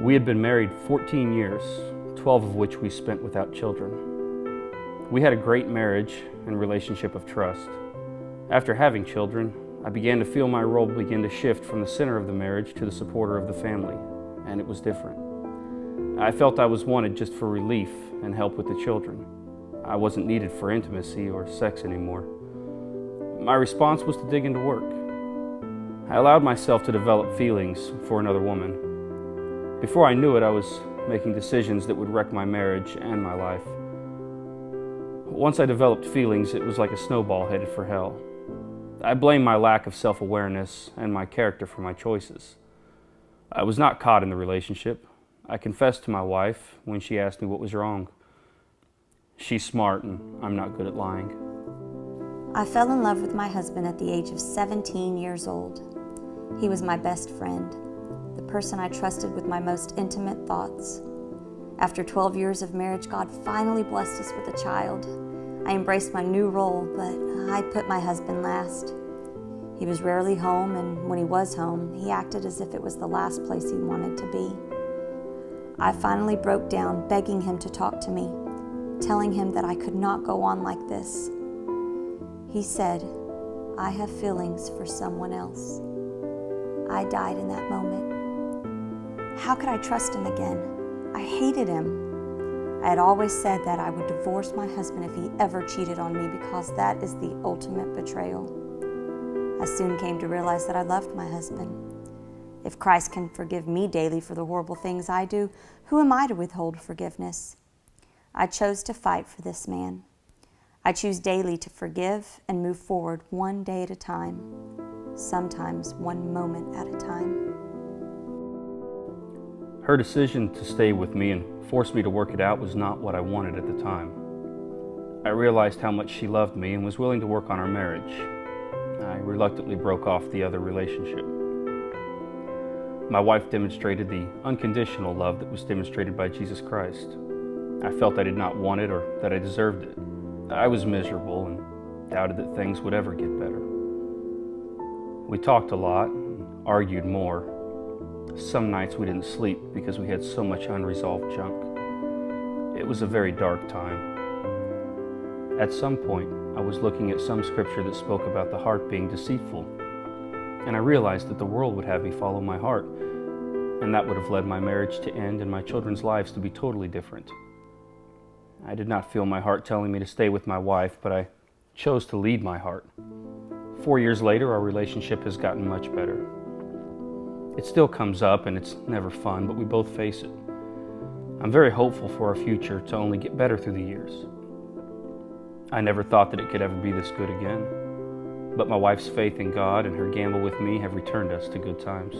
We had been married 14 years, 12 of which we spent without children. We had a great marriage and relationship of trust. After having children, I began to feel my role begin to shift from the center of the marriage to the supporter of the family, and it was different. I felt I was wanted just for relief and help with the children. I wasn't needed for intimacy or sex anymore. My response was to dig into work. I allowed myself to develop feelings for another woman. Before I knew it, I was making decisions that would wreck my marriage and my life. Once I developed feelings, it was like a snowball headed for hell. I blame my lack of self-awareness and my character for my choices. I was not caught in the relationship. I confessed to my wife when she asked me what was wrong. She's smart and I'm not good at lying. I fell in love with my husband at the age of 17 years old. He was my best friend, the person I trusted with my most intimate thoughts. After 12 years of marriage, God finally blessed us with a child. I embraced my new role, but I put my husband last. He was rarely home, and when he was home, he acted as if it was the last place he wanted to be. I finally broke down, begging him to talk to me, telling him that I could not go on like this. He said, "I have feelings for someone else." I died in that moment. How could I trust him again? I hated him. I had always said that I would divorce my husband if he ever cheated on me because that is the ultimate betrayal. I soon came to realize that I loved my husband. If Christ can forgive me daily for the horrible things I do, who am I to withhold forgiveness? I chose to fight for this man. I choose daily to forgive and move forward one day at a time, sometimes one moment at a time. Her decision to stay with me and force me to work it out was not what I wanted at the time. I realized how much she loved me and was willing to work on our marriage. I reluctantly broke off the other relationship. My wife demonstrated the unconditional love that was demonstrated by Jesus Christ. I felt I did not want it or that I deserved it. I was miserable and doubted that things would ever get better. We talked a lot and argued more. Some nights we didn't sleep because we had so much unresolved junk. It was a very dark time. At some point, I was looking at some scripture that spoke about the heart being deceitful, and I realized that the world would have me follow my heart, and that would have led my marriage to end and my children's lives to be totally different. I did not feel my heart telling me to stay with my wife, but I chose to lead my heart. 4 years later, our relationship has gotten much better. It still comes up and it's never fun, but we both face it. I'm very hopeful for our future to only get better through the years. I never thought that it could ever be this good again, but my wife's faith in God and her gamble with me have returned us to good times.